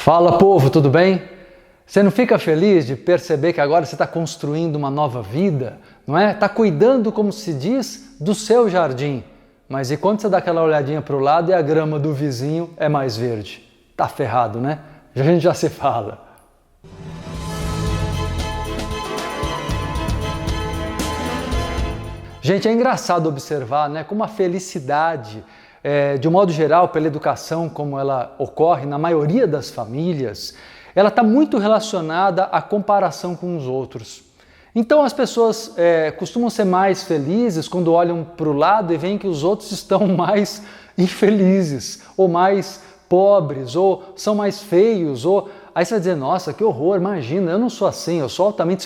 Fala, povo, tudo bem? Você não fica feliz de perceber que agora você está construindo uma nova vida, não é? Está cuidando, como se diz, do seu jardim. Mas e quando você dá aquela olhadinha para o lado e a grama do vizinho é mais verde? Tá ferrado, né? A gente já se fala. Gente, é engraçado observar, né, como a felicidade, de um modo geral, pela educação como ela ocorre na maioria das famílias, ela está muito relacionada à comparação com os outros. Então as pessoas costumam ser mais felizes quando olham para o lado e veem que os outros estão mais infelizes, ou mais pobres, ou são mais feios, ou aí você vai dizer, nossa, que horror, imagina, eu não sou assim, eu sou altamente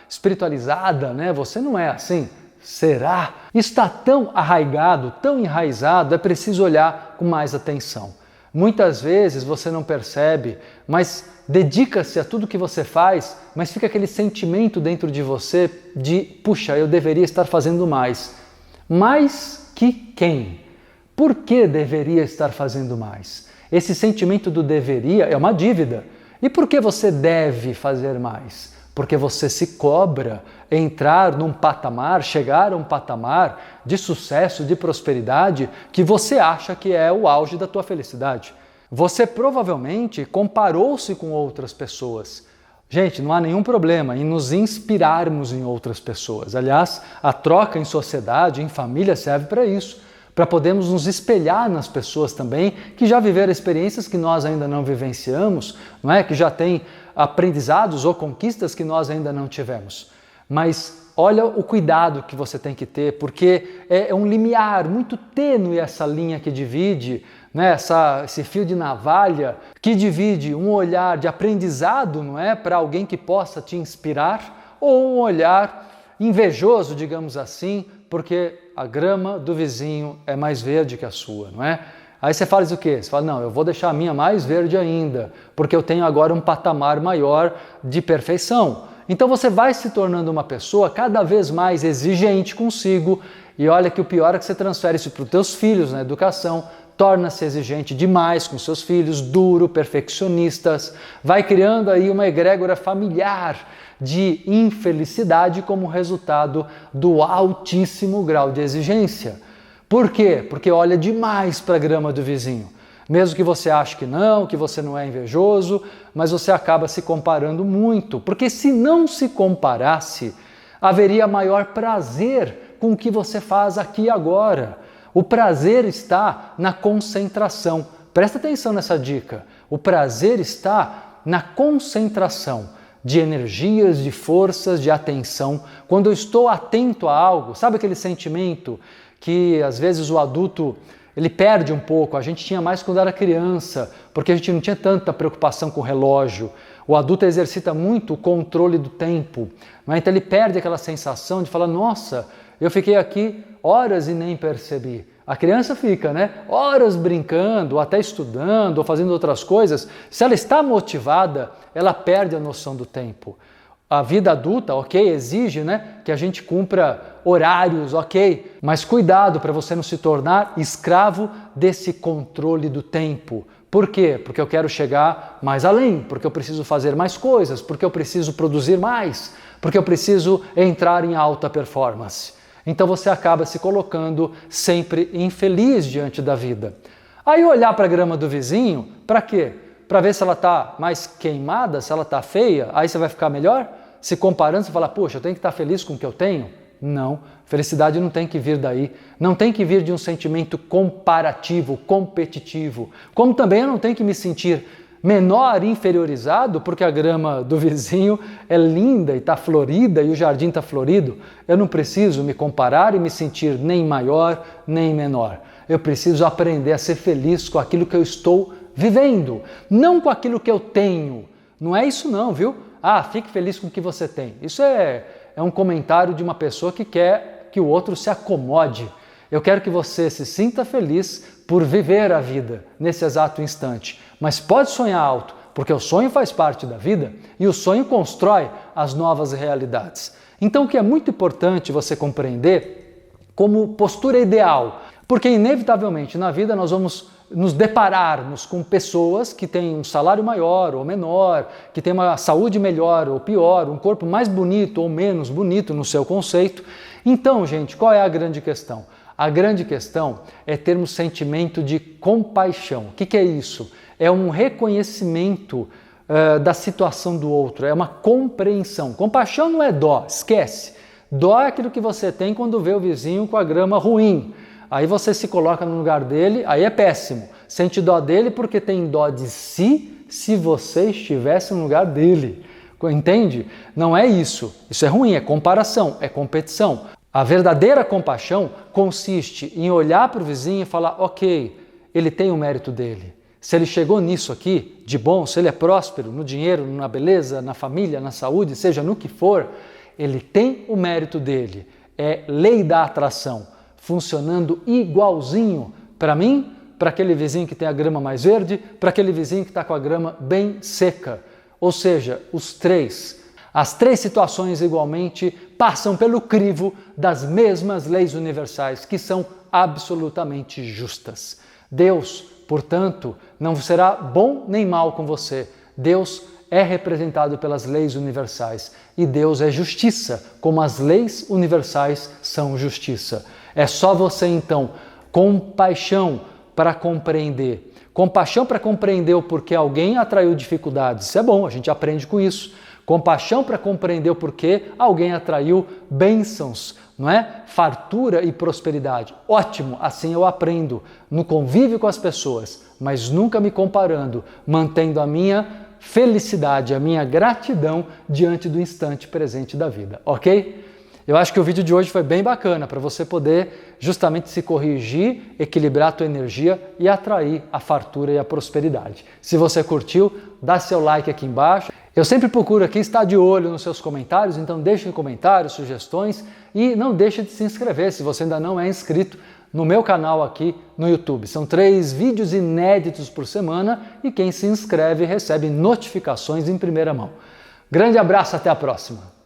espiritualizada, né? Você não é assim. Será? Está tão arraigado, tão enraizado, é preciso olhar com mais atenção. Muitas vezes você não percebe, mas dedica-se a tudo que você faz, mas fica aquele sentimento dentro de você de, puxa, eu deveria estar fazendo mais. Mais que quem? Por que deveria estar fazendo mais? Esse sentimento do deveria é uma dívida. E por que você deve fazer mais? Porque você se cobra entrar num patamar, chegar a um patamar de sucesso, de prosperidade, que você acha que é o auge da tua felicidade. Você provavelmente comparou-se com outras pessoas. Gente, não há nenhum problema em nos inspirarmos em outras pessoas. Aliás, a troca em sociedade, em família, serve para isso. Para podermos nos espelhar nas pessoas também que já viveram experiências que nós ainda não vivenciamos, não é? Que já têm aprendizados ou conquistas que nós ainda não tivemos. Mas olha o cuidado que você tem que ter, porque é um limiar muito tênue essa linha que divide, né? Esse fio de navalha que divide um olhar de aprendizado, não é? Para alguém que possa te inspirar, ou um olhar invejoso, digamos assim, porque a grama do vizinho é mais verde que a sua, não é? Aí você faz o quê? Você fala, não, eu vou deixar a minha mais verde ainda, porque eu tenho agora um patamar maior de perfeição. Então você vai se tornando uma pessoa cada vez mais exigente consigo, e olha que o pior é que você transfere isso para os teus filhos na educação, torna-se exigente demais com seus filhos, duro, perfeccionistas, vai criando aí uma egrégora familiar de infelicidade como resultado do altíssimo grau de exigência. Por quê? Porque olha demais para a grama do vizinho. Mesmo que você ache que você não é invejoso, mas você acaba se comparando muito, porque se não se comparasse, haveria maior prazer com o que você faz aqui e agora. O prazer está na concentração. Presta atenção nessa dica. O prazer está na concentração de energias, de forças, de atenção. Quando eu estou atento a algo, sabe aquele sentimento que às vezes o adulto ele perde um pouco? A gente tinha mais quando era criança, porque a gente não tinha tanta preocupação com o relógio. O adulto exercita muito o controle do tempo, não é? Então ele perde aquela sensação de falar, nossa, eu fiquei aqui horas e nem percebi. A criança fica, né, horas brincando, ou até estudando, ou fazendo outras coisas. Se ela está motivada, ela perde a noção do tempo. A vida adulta, ok, exige, né, que a gente cumpra horários, ok, mas cuidado para você não se tornar escravo desse controle do tempo. Por quê? Porque eu quero chegar mais além, porque eu preciso fazer mais coisas, porque eu preciso produzir mais, porque eu preciso entrar em alta performance. Então você acaba se colocando sempre infeliz diante da vida. Aí olhar para a grama do vizinho, para quê? Para ver se ela está mais queimada, se ela está feia, aí você vai ficar melhor? Se comparando, você fala, poxa, eu tenho que estar feliz com o que eu tenho? Não, felicidade não tem que vir daí, não tem que vir de um sentimento comparativo, competitivo, como também eu não tenho que me sentir menor, inferiorizado, porque a grama do vizinho é linda e está florida e o jardim está florido. Eu não preciso me comparar e me sentir nem maior nem menor. Eu preciso aprender a ser feliz com aquilo que eu estou vivendo, não com aquilo que eu tenho. Não é isso não, viu? Ah, fique feliz com o que você tem. Isso é um comentário de uma pessoa que quer que o outro se acomode. Eu quero que você se sinta feliz por viver a vida nesse exato instante. Mas pode sonhar alto, porque o sonho faz parte da vida e o sonho constrói as novas realidades. Então o que é muito importante você compreender como postura ideal. Porque inevitavelmente na vida nós vamos nos depararmos com pessoas que têm um salário maior ou menor, que têm uma saúde melhor ou pior, um corpo mais bonito ou menos bonito no seu conceito. Então, gente, qual é a grande questão? A grande questão é termos sentimento de compaixão. O que é isso? É um reconhecimento da situação do outro, é uma compreensão. Compaixão não é dó, esquece. Dó é aquilo que você tem quando vê o vizinho com a grama ruim. Aí você se coloca no lugar dele, aí é péssimo. Sente dó dele porque tem dó de si se você estivesse no lugar dele. Entende? Não é isso. Isso é ruim, é comparação, é competição. A verdadeira compaixão consiste em olhar para o vizinho e falar, ok, ele tem o mérito dele. Se ele chegou nisso aqui, de bom, se ele é próspero no dinheiro, na beleza, na família, na saúde, seja no que for, ele tem o mérito dele. É lei da atração, funcionando igualzinho para mim, para aquele vizinho que tem a grama mais verde, para aquele vizinho que está com a grama bem seca. Ou seja, os três. As três situações igualmente passam pelo crivo das mesmas leis universais, que são absolutamente justas. Deus, portanto, não será bom nem mal com você. Deus é representado pelas leis universais e Deus é justiça, como as leis universais são justiça. É só você, então, compaixão para compreender. Compaixão para compreender o porquê alguém atraiu dificuldades. Isso é bom, a gente aprende com isso. Compaixão para compreender o porquê alguém atraiu bênçãos, não é? Fartura e prosperidade. Ótimo, assim eu aprendo no convívio com as pessoas, mas nunca me comparando, mantendo a minha felicidade, a minha gratidão diante do instante presente da vida, ok? Eu acho que o vídeo de hoje foi bem bacana para você poder justamente se corrigir, equilibrar a tua energia e atrair a fartura e a prosperidade. Se você curtiu, dá seu like aqui embaixo. Eu sempre procuro aqui estar de olho nos seus comentários, então deixe comentários, sugestões e não deixe de se inscrever se você ainda não é inscrito no meu canal aqui no YouTube. São 3 vídeos inéditos por semana e quem se inscreve recebe notificações em primeira mão. Grande abraço, até a próxima!